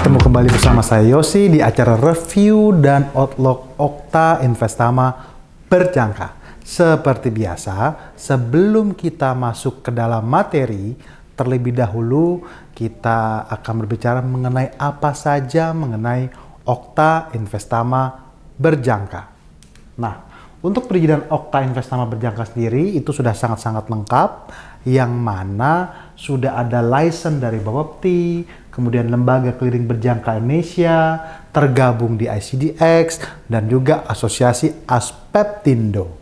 Ketemu kembali bersama saya Yosi di acara review dan outlook Okta Investama Berjangka. Seperti biasa, sebelum kita masuk ke dalam materi, terlebih dahulu kita akan berbicara mengenai apa saja mengenai Okta Investama Berjangka. Nah, untuk perizinan Okta Investama Berjangka sendiri itu sudah sangat-sangat lengkap, yang mana sudah ada license dari Bapepti, kemudian Lembaga Clearing Berjangka Indonesia, tergabung di ICDX, dan juga Asosiasi Aspeptindo.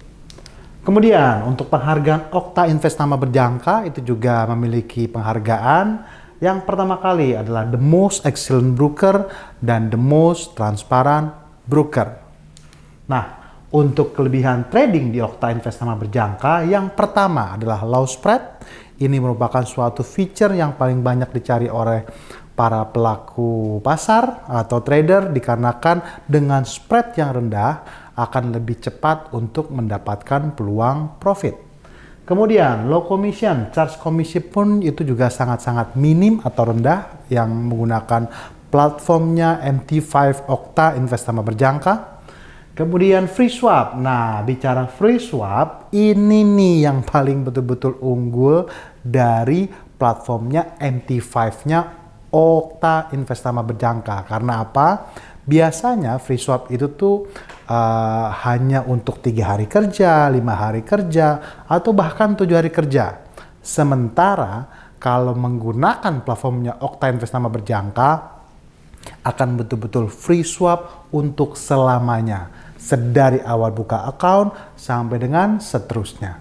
Kemudian untuk penghargaan Okta Investama Berjangka itu juga memiliki penghargaan. Yang pertama kali adalah The Most Excellent Broker dan The Most Transparent Broker. Nah, untuk kelebihan trading di Okta Investama Berjangka, yang pertama adalah low spread. Ini merupakan suatu feature yang paling banyak dicari oleh para pelaku pasar atau trader, dikarenakan dengan spread yang rendah akan lebih cepat untuk mendapatkan peluang profit. Kemudian low commission, charge commission pun itu juga sangat-sangat minim atau rendah yang menggunakan platformnya MT5 Okta Investama Berjangka. Kemudian free swap. Nah, bicara free swap, ini nih yang paling betul-betul unggul dari platformnya MT5-nya Okta Investama Berjangka. Karena apa? Biasanya free swap itu tuh hanya untuk 3 hari kerja, 5 hari kerja, atau bahkan 7 hari kerja. Sementara kalau menggunakan platformnya Okta Investama Berjangka, akan betul-betul free swap untuk selamanya, sedari awal buka account sampai dengan seterusnya.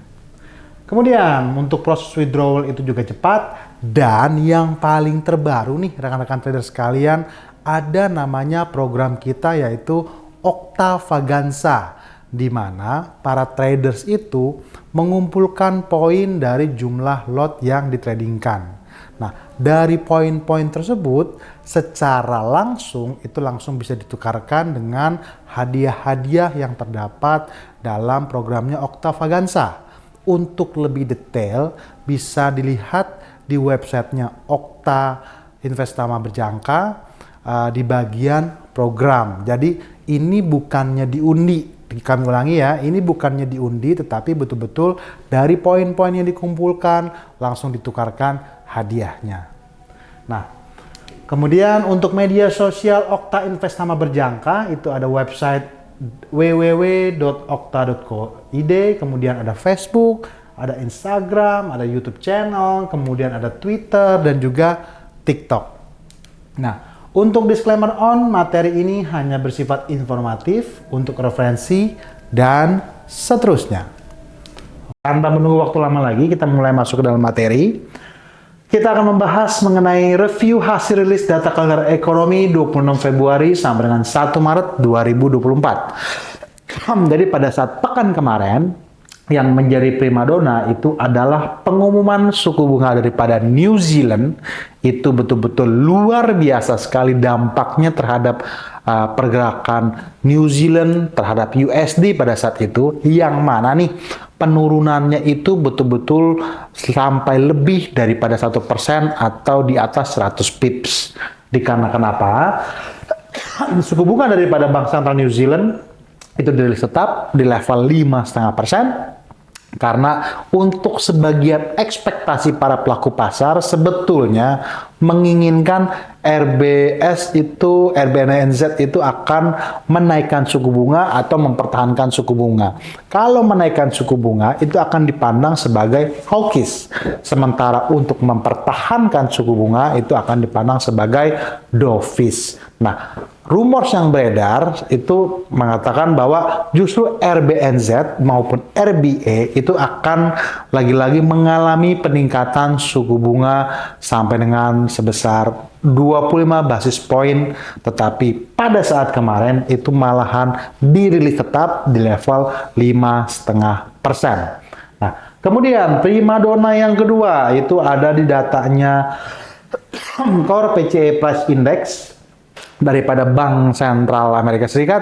Kemudian untuk proses withdrawal itu juga cepat, dan yang paling terbaru nih rekan-rekan trader sekalian, ada namanya program kita yaitu Okta Vaganza, di mana para traders itu mengumpulkan poin dari jumlah lot yang ditradingkan. Nah, dari poin-poin tersebut secara langsung itu langsung bisa ditukarkan dengan hadiah-hadiah yang terdapat dalam programnya Okta Vaganza. Untuk lebih detail bisa dilihat di websitenya Okta Investama Berjangka di bagian program. Jadi ini bukannya diundi. Kami ulangi ya, ini bukannya diundi, tetapi betul-betul dari poin-poin yang dikumpulkan langsung ditukarkan hadiahnya. Nah, kemudian untuk media sosial Okta Investama Berjangka itu ada website www.okta.co.id, kemudian ada Facebook, ada Instagram, ada YouTube channel, kemudian ada Twitter dan juga TikTok. Nah, untuk disclaimer on, materi ini hanya bersifat informatif untuk referensi dan seterusnya. Tanpa menunggu waktu lama lagi, kita mulai masuk ke dalam materi. Kita akan membahas mengenai review hasil rilis data kalender ekonomi 26 Februari sampai dengan 1 Maret 2024. Jadi pada saat pekan kemarin, yang menjadi primadona itu adalah pengumuman suku bunga daripada New Zealand. Itu betul-betul luar biasa sekali dampaknya terhadap pergerakan New Zealand terhadap USD pada saat itu, yang mana nih penurunannya itu betul-betul sampai lebih daripada 1% atau di atas 100 pips. Dikarenakan apa? Suku bunga daripada Bank Sentral New Zealand itu dirilis tetap di level 5,5%. Karena untuk sebagian ekspektasi para pelaku pasar sebetulnya menginginkan RBNZ itu akan menaikkan suku bunga atau mempertahankan suku bunga. Kalau menaikkan suku bunga itu akan dipandang sebagai hawkish. Sementara untuk mempertahankan suku bunga itu akan dipandang sebagai dovish. Nah, rumors yang beredar itu mengatakan bahwa justru RBNZ maupun RBA itu akan lagi-lagi mengalami peningkatan suku bunga sampai dengan sebesar 25 basis poin, tetapi pada saat kemarin itu malahan dirilis tetap di level 5,5%. Nah, kemudian primadona yang kedua itu ada di datanya Core PCE Price Index daripada Bank Sentral Amerika Serikat,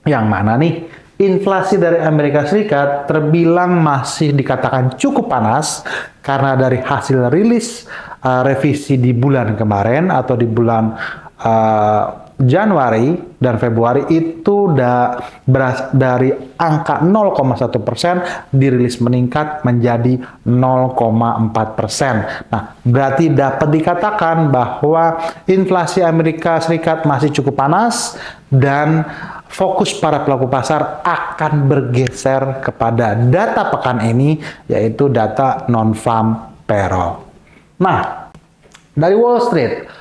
yang mana nih inflasi dari Amerika Serikat terbilang masih dikatakan cukup panas karena dari hasil rilis revisi di bulan kemarin atau di bulan Januari dan Februari itu dari angka 0,1% dirilis meningkat menjadi 0,4%. Nah, berarti dapat dikatakan bahwa inflasi Amerika Serikat masih cukup panas dan fokus para pelaku pasar akan bergeser kepada data pekan ini, yaitu data non-farm payroll. Nah, dari Wall Street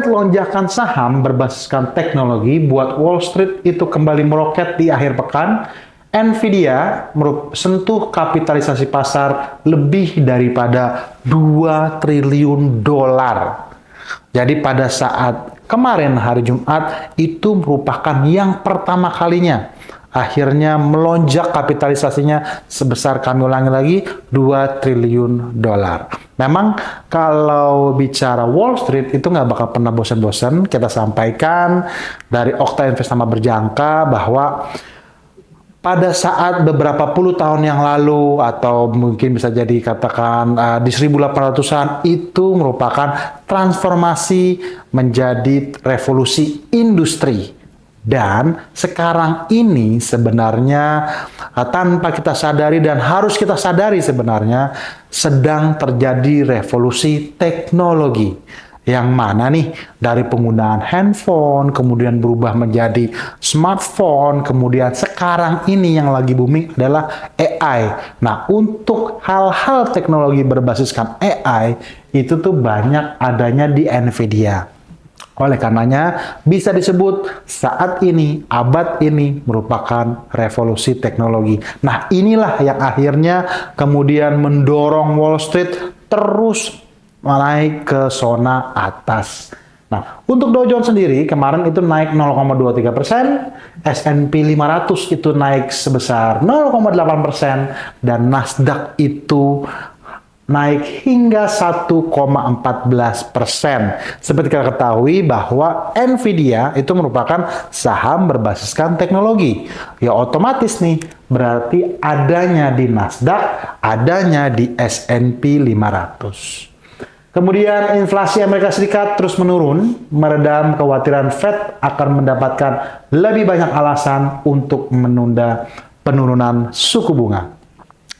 lonjakan saham berbasiskan teknologi buat Wall Street itu kembali meroket di akhir pekan. Nvidia sentuh kapitalisasi pasar lebih daripada 2 triliun dolar. Jadi pada saat kemarin hari Jumat itu merupakan yang pertama kalinya akhirnya melonjak kapitalisasinya sebesar, kami ulangi lagi, 2 triliun dolar. Memang kalau bicara Wall Street itu nggak bakal pernah bosan-bosan. Kita sampaikan dari Okta Investama Berjangka bahwa pada saat beberapa puluh tahun yang lalu atau mungkin bisa jadi katakan di 1800-an itu merupakan transformasi menjadi revolusi industri. Dan sekarang ini sebenarnya tanpa kita sadari dan harus kita sadari sebenarnya sedang terjadi revolusi teknologi. Yang mana nih dari penggunaan handphone kemudian berubah menjadi smartphone, kemudian sekarang ini yang lagi booming adalah AI. Nah, untuk hal-hal teknologi berbasiskan AI itu tuh banyak adanya di Nvidia. Oleh karenanya bisa disebut saat ini, abad ini merupakan revolusi teknologi. Nah, inilah yang akhirnya kemudian mendorong Wall Street terus naik ke zona atas. Nah, untuk Dow Jones sendiri kemarin itu naik 0,23%, S&P 500 itu naik sebesar 0,8%, dan Nasdaq itu naik hingga 1,14%. Seperti kita ketahui bahwa Nvidia itu merupakan saham berbasiskan teknologi. Ya otomatis nih, berarti adanya di Nasdaq, adanya di S&P 500. Kemudian inflasi Amerika Serikat terus menurun, meredam kekhawatiran Fed akan mendapatkan lebih banyak alasan untuk menunda penurunan suku bunga.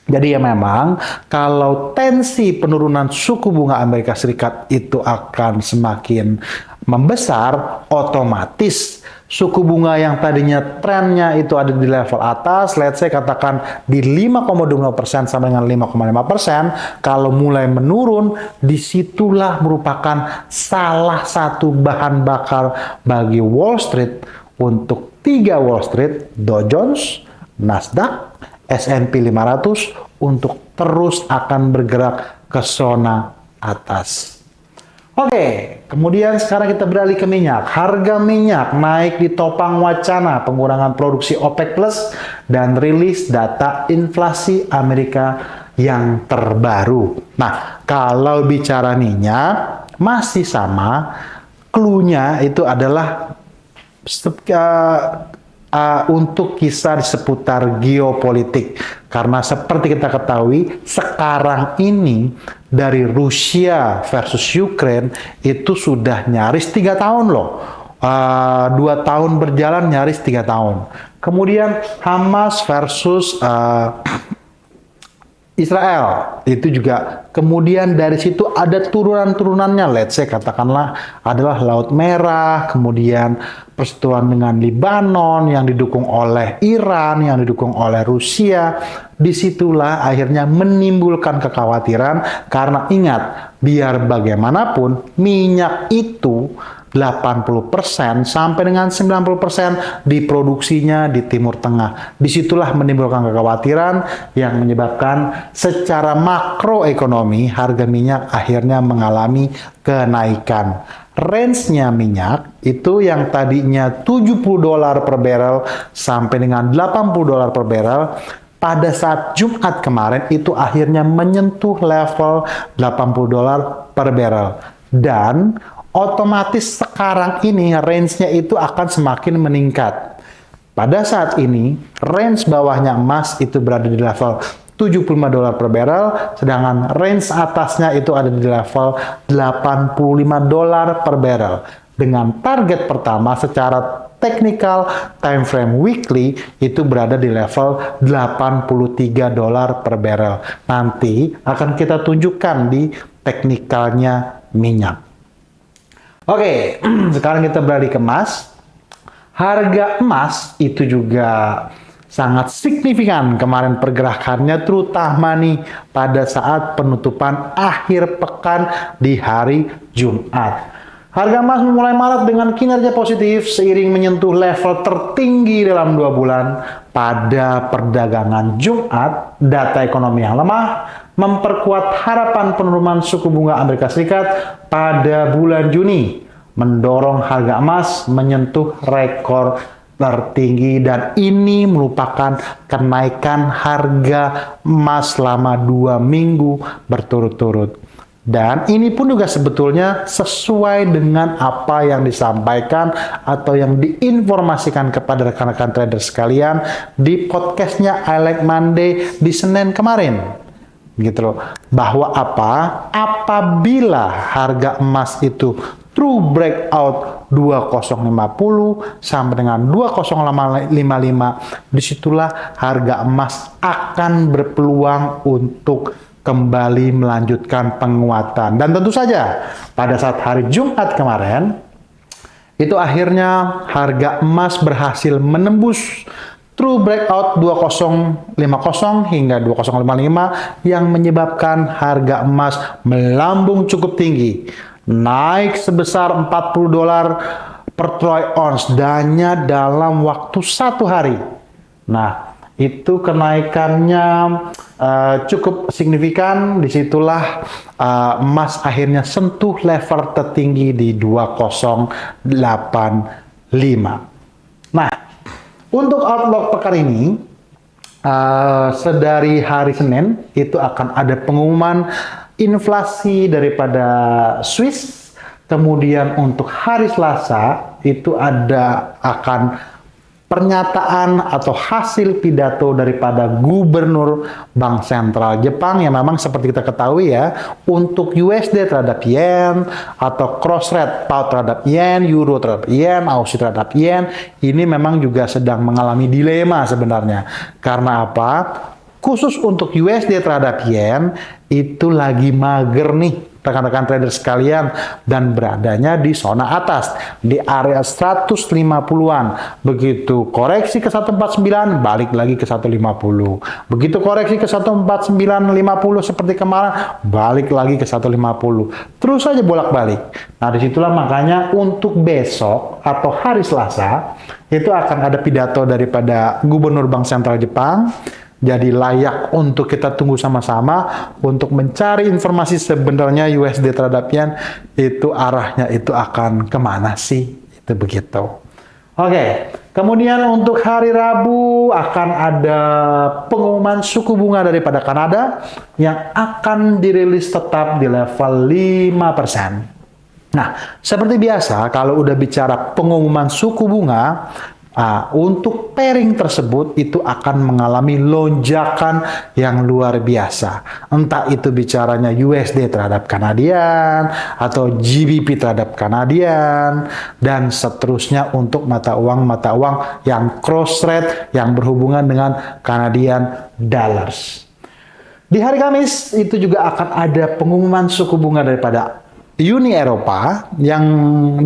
Jadi ya memang kalau tensi penurunan suku bunga Amerika Serikat itu akan semakin membesar, otomatis suku bunga yang tadinya trennya itu ada di level atas, let's say katakan di 5,25% sampai dengan 5,5%, kalau mulai menurun, disitulah merupakan salah satu bahan bakar bagi Wall Street untuk 3 Wall Street, Dow Jones, Nasdaq, S&P 500 untuk terus akan bergerak ke zona atas. Oke, kemudian sekarang kita beralih ke minyak. Harga minyak naik ditopang wacana pengurangan produksi OPEC Plus dan rilis data inflasi Amerika yang terbaru. Nah, kalau bicara minyak masih sama, clue-nya itu adalah untuk kisah seputar geopolitik. Karena seperti kita ketahui, sekarang ini dari Rusia versus Ukraine itu sudah nyaris 3 tahun loh. 2 tahun berjalan nyaris 3 tahun. Kemudian Hamas versus Israel itu juga, kemudian dari situ ada turunan-turunannya, let's say katakanlah adalah Laut Merah, kemudian persetujuan dengan Lebanon yang didukung oleh Iran, yang didukung oleh Rusia. Disitulah akhirnya menimbulkan kekhawatiran, karena ingat, biar bagaimanapun minyak itu 80% sampai dengan 90% diproduksinya di Timur Tengah. Disitulah menimbulkan kekhawatiran yang menyebabkan secara makroekonomi harga minyak akhirnya mengalami kenaikan. Range-nya minyak itu yang tadinya $70 per barrel sampai dengan $80 per barrel, pada saat Jumat kemarin itu akhirnya menyentuh level $80 per barrel. Dan otomatis sekarang ini range-nya itu akan semakin meningkat. Pada saat ini, range bawahnya emas itu berada di level $75 per barrel, sedangkan range atasnya itu ada di level $85 per barrel. dengan target pertama secara technical time frame weekly itu berada di level $83 per barrel. Nanti akan kita tunjukkan di teknikalnya minyak. Oke, sekarang kita beralih ke emas. Harga emas itu juga sangat signifikan kemarin pergerakannya, terutama nih pada saat penutupan akhir pekan di hari Jumat. Harga emas memulai Maret dengan kinerja positif seiring menyentuh level tertinggi dalam 2 bulan. Pada perdagangan Jumat, data ekonomi yang lemah memperkuat harapan penurunan suku bunga Amerika Serikat pada bulan Juni, mendorong harga emas menyentuh rekor tertinggi, dan ini merupakan kenaikan harga emas selama 2 minggu berturut-turut. Dan ini pun juga sebetulnya sesuai dengan apa yang disampaikan atau yang diinformasikan kepada rekan-rekan trader sekalian di podcastnya I Like Monday di Senin kemarin. Gitu loh. Bahwa apabila harga emas itu true breakout 2050 sampai dengan 2055, disitulah harga emas akan berpeluang untuk kembali melanjutkan penguatan. Dan tentu saja pada saat hari Jumat kemarin itu akhirnya harga emas berhasil menembus true breakout 2050 hingga 2055 yang menyebabkan harga emas melambung cukup tinggi, naik sebesar $40 per troy ounce hanya dalam waktu 1 hari. Nah, itu kenaikannya cukup signifikan. Disitulah emas akhirnya sentuh level tertinggi di 2085. Nah, untuk outlook pekan ini, sedari hari Senin itu akan ada pengumuman inflasi daripada Swiss. Kemudian untuk hari Selasa itu akan pernyataan atau hasil pidato daripada Gubernur Bank Sentral Jepang, yang memang seperti kita ketahui ya, untuk USD terhadap yen atau cross rate pound terhadap yen, euro terhadap yen, Aussie terhadap yen, ini memang juga sedang mengalami dilema sebenarnya. Karena apa? Khusus untuk USD terhadap yen itu lagi mager nih rekan-rekan trader sekalian, dan beradanya di zona atas di area 150-an. Begitu koreksi ke 149 balik lagi ke 150. Begitu koreksi ke 149.50 seperti kemarin balik lagi ke 150. Terus saja bolak-balik. Nah, disitulah makanya untuk besok atau hari Selasa itu akan ada pidato daripada Gubernur Bank Sentral Jepang. Jadi layak untuk kita tunggu sama-sama untuk mencari informasi sebenarnya USD terhadap yen itu arahnya itu akan kemana sih, itu begitu. Oke, kemudian untuk hari Rabu akan ada pengumuman suku bunga daripada Kanada yang akan dirilis tetap di level 5%. Nah, seperti biasa kalau udah bicara pengumuman suku bunga, untuk pairing tersebut itu akan mengalami lonjakan yang luar biasa. Entah itu bicaranya USD terhadap Kanadian atau GBP terhadap Kanadian dan seterusnya untuk mata uang yang cross rate yang berhubungan dengan Canadian dollars. Di hari Kamis itu juga akan ada pengumuman suku bunga daripada Uni Eropa yang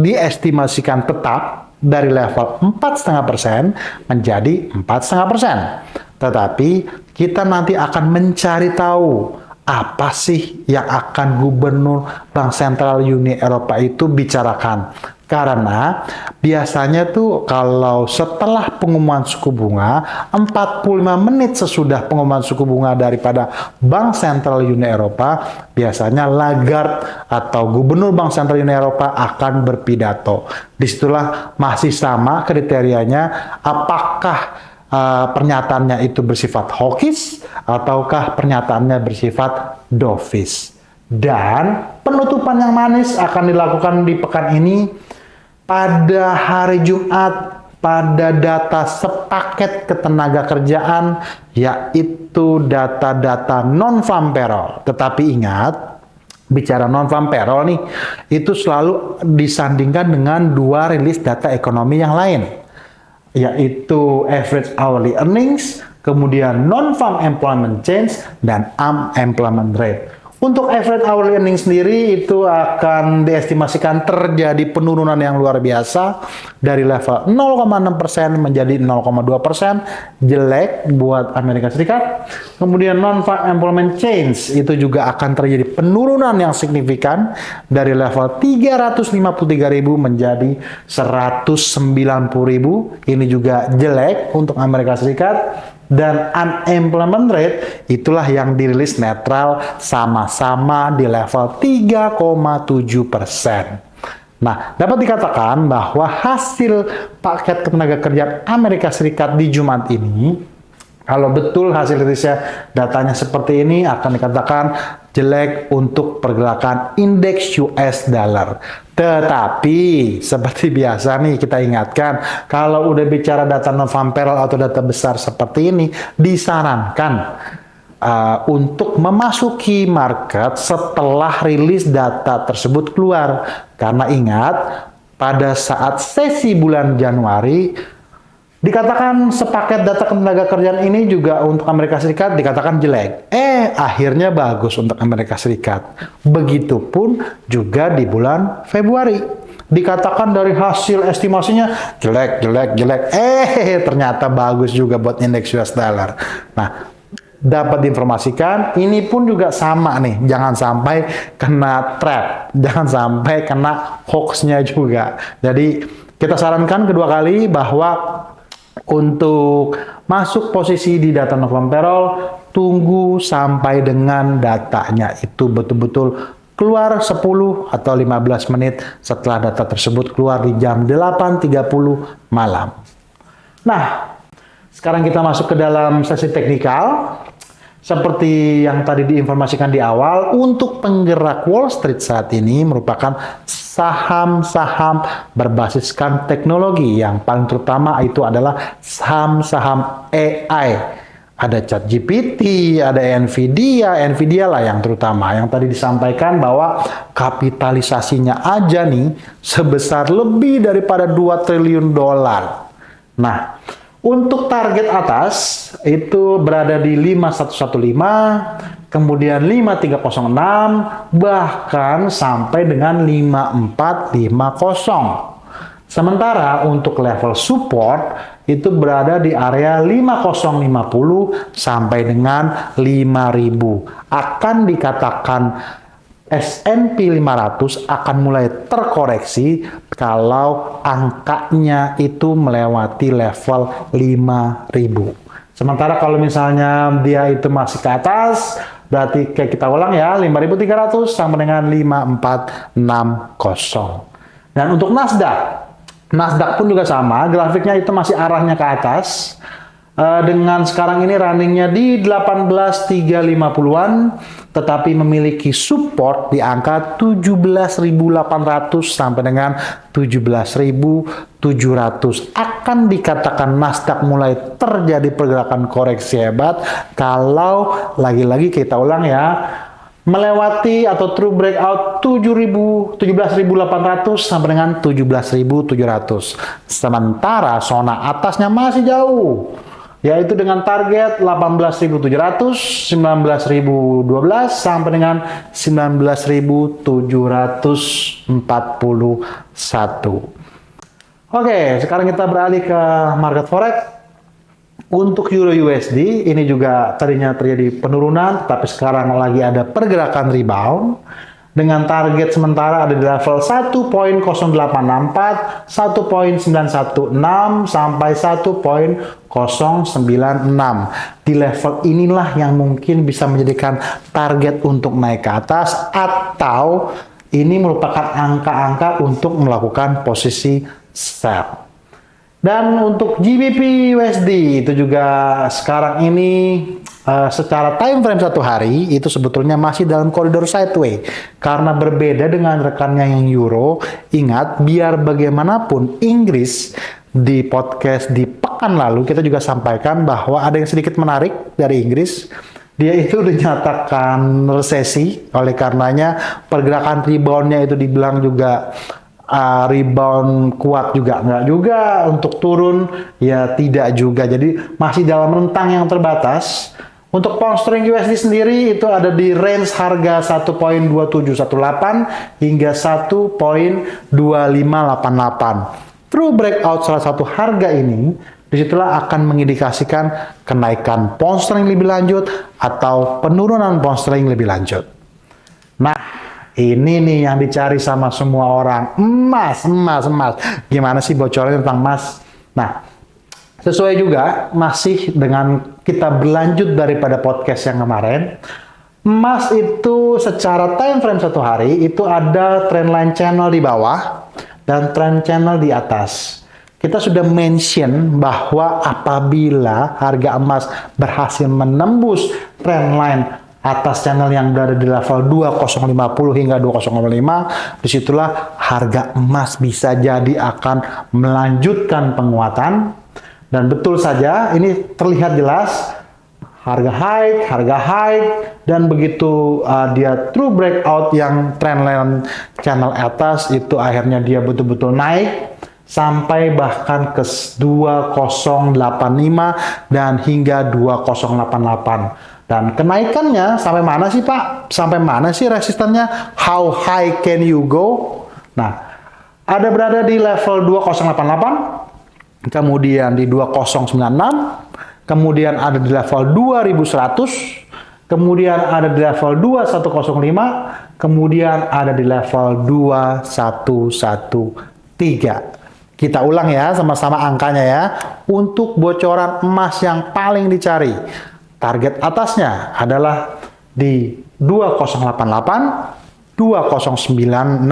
diestimasikan tetap dari level 4,5% menjadi 4,5%. Tetapi kita nanti akan mencari tahu apa sih yang akan Gubernur Bank Sentral Uni Eropa itu bicarakan. Karena biasanya tuh kalau setelah pengumuman suku bunga, 45 menit sesudah pengumuman suku bunga daripada Bank Sentral Uni Eropa, biasanya Lagarde atau Gubernur Bank Sentral Uni Eropa akan berpidato. Disitulah masih sama kriterianya, apakah pernyataannya itu bersifat hawkish ataukah pernyataannya bersifat dovish. Dan penutupan yang manis akan dilakukan di pekan ini pada hari Jumat pada data sepaket ketenaga kerjaan, yaitu data-data non-farm payroll. Tetapi ingat, bicara non-farm payroll nih, itu selalu disandingkan dengan dua rilis data ekonomi yang lain, yaitu average hourly earnings, kemudian non-farm employment change, dan unemployment rate. Untuk average hourly earnings sendiri itu akan diestimasikan terjadi penurunan yang luar biasa dari level 0,6% menjadi 0,2%, jelek buat Amerika Serikat. Kemudian non-farm employment change itu juga akan terjadi penurunan yang signifikan dari level 353.000 menjadi 190.000. Ini juga jelek untuk Amerika Serikat. Dan unemployment rate itulah yang dirilis netral, sama-sama di level 3,7%. Nah, dapat dikatakan bahwa hasil paket ketenagakerjaan Amerika Serikat di Jumat ini, kalau betul hasil rilisnya datanya seperti ini, akan dikatakan jelek untuk pergerakan indeks US dollar. Tetapi seperti biasa nih kita ingatkan, kalau udah bicara data non-farm payroll atau data besar seperti ini, disarankan untuk memasuki market setelah rilis data tersebut keluar. Karena ingat, pada saat sesi bulan Januari, dikatakan sepaket data ketenagakerjaan ini juga untuk Amerika Serikat dikatakan jelek. Akhirnya bagus untuk Amerika Serikat. Begitupun juga di bulan Februari. Dikatakan dari hasil estimasinya jelek. Ternyata bagus juga buat indeks US dollar. Nah, dapat diinformasikan, ini pun juga sama nih. Jangan sampai kena trap. Jangan sampai kena hoax-nya juga. Jadi, kita sarankan kedua kali bahwa untuk masuk posisi di data non-farm payroll, tunggu sampai dengan datanya itu betul-betul keluar 10 atau 15 menit setelah data tersebut keluar di jam 8.30 malam. Nah, sekarang kita masuk ke dalam sesi teknikal. Seperti yang tadi diinformasikan di awal, untuk penggerak Wall Street saat ini merupakan saham-saham berbasiskan teknologi. Yang paling terutama itu adalah saham-saham AI. Ada ChatGPT, ada Nvidia lah yang terutama. Yang tadi disampaikan bahwa kapitalisasinya aja nih sebesar lebih daripada 2 triliun dolar. Nah, untuk target atas itu berada di 5115, kemudian 5306, bahkan sampai dengan 5450. Sementara untuk level support itu berada di area 5050 sampai dengan 5000. Akan dikatakan S&P 500 akan mulai terkoreksi kalau angkanya itu melewati level 5000. Sementara kalau misalnya dia itu masih ke atas, berarti kayak kita ulang ya, 5300 sampai dengan 5460. Dan untuk Nasdaq pun juga sama, grafiknya itu masih arahnya ke atas. Dengan sekarang ini runningnya di 18.350-an, tetapi memiliki support di angka 17.800 sampai dengan 17.700. Akan dikatakan Nasdaq mulai terjadi pergerakan koreksi hebat kalau lagi-lagi kita ulang ya, melewati atau true breakout 17.800 sampai dengan 17.700. Sementara zona atasnya masih jauh, yaitu dengan target 18.700, 19.012 sampai dengan 19.741. Oke, sekarang kita beralih ke market forex. Untuk Euro USD ini juga tadinya terjadi penurunan, tapi sekarang lagi ada pergerakan rebound dengan target sementara ada di level 1.0864, 1.916 sampai 1.096. Di level inilah yang mungkin bisa menjadikan target untuk naik ke atas, atau ini merupakan angka-angka untuk melakukan posisi sell. Dan untuk GBP USD itu juga sekarang ini secara time frame 1 hari itu sebetulnya masih dalam koridor sideways. Karena berbeda dengan rekannya yang Euro, ingat biar bagaimanapun Inggris di podcast di pekan lalu kita juga sampaikan bahwa ada yang sedikit menarik dari Inggris, dia itu dinyatakan resesi, oleh karenanya pergerakan reboundnya itu dibilang juga rebound kuat juga enggak juga, untuk turun ya tidak juga, jadi masih dalam rentang yang terbatas. Untuk pound sterling USD sendiri itu ada di range harga 1.2718 hingga 1.2588. True breakout salah satu harga ini, disitulah akan mengindikasikan kenaikan pound sterling lebih lanjut atau penurunan pound sterling lebih lanjut. Nah, ini nih yang dicari sama semua orang. Emas. Gimana sih bocorannya tentang emas? Nah, sesuai juga masih dengan kita berlanjut daripada podcast yang kemarin. Emas itu secara time frame satu hari itu ada trendline channel di bawah dan trend channel di atas. Kita sudah mention bahwa apabila harga emas berhasil menembus trendline atas channel yang berada di level 2050 hingga 2055, disitulah harga emas bisa jadi akan melanjutkan penguatan. Dan betul saja, ini terlihat jelas harga high, dan begitu dia true breakout yang trendline channel atas itu akhirnya dia betul-betul naik sampai bahkan ke 2085 dan hingga 2088. Dan kenaikannya sampai mana sih Pak? Sampai mana sih resistannya? How high can you go? Nah, ada berada di level 2088, kemudian di 2096, kemudian ada di level 2100, kemudian ada di level 2105, kemudian ada di level 2113. Kita ulang ya, sama-sama angkanya ya. Untuk bocoran emas yang paling dicari, target atasnya adalah di 2088, 2096,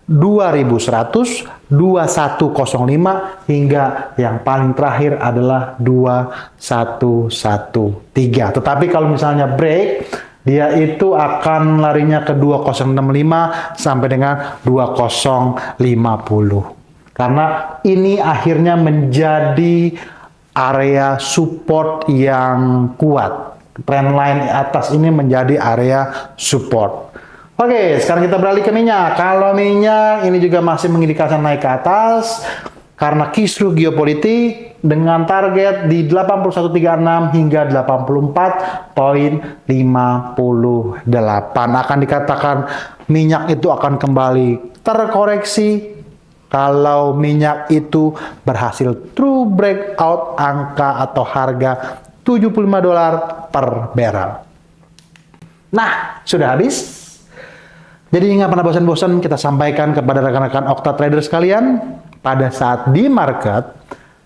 2100, 2105, hingga yang paling terakhir adalah 2113. Tetapi kalau misalnya break, dia itu akan larinya ke 2065 sampai dengan 2050. Karena ini akhirnya menjadi area support yang kuat. Trendline atas ini menjadi area support. Oke, sekarang kita beralih ke minyak. Kalau minyak ini juga masih mengindikasikan naik ke atas karena kisruh geopolitik dengan target di 8136 hingga 84.58. Akan dikatakan minyak itu akan kembali terkoreksi kalau minyak itu berhasil true breakout angka atau harga $75 per barrel. Nah, sudah habis. Jadi nggak pernah bosan-bosan kita sampaikan kepada rekan-rekan Okta Trader sekalian, pada saat di market,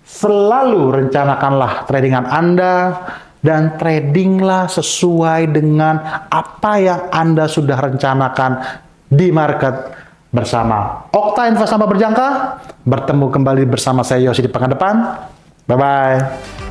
selalu rencanakanlah tradingan Anda dan tradinglah sesuai dengan apa yang Anda sudah rencanakan di market. Bersama Okta Investama Berjangka, bertemu kembali bersama saya Yosi di pekan depan. Bye-bye.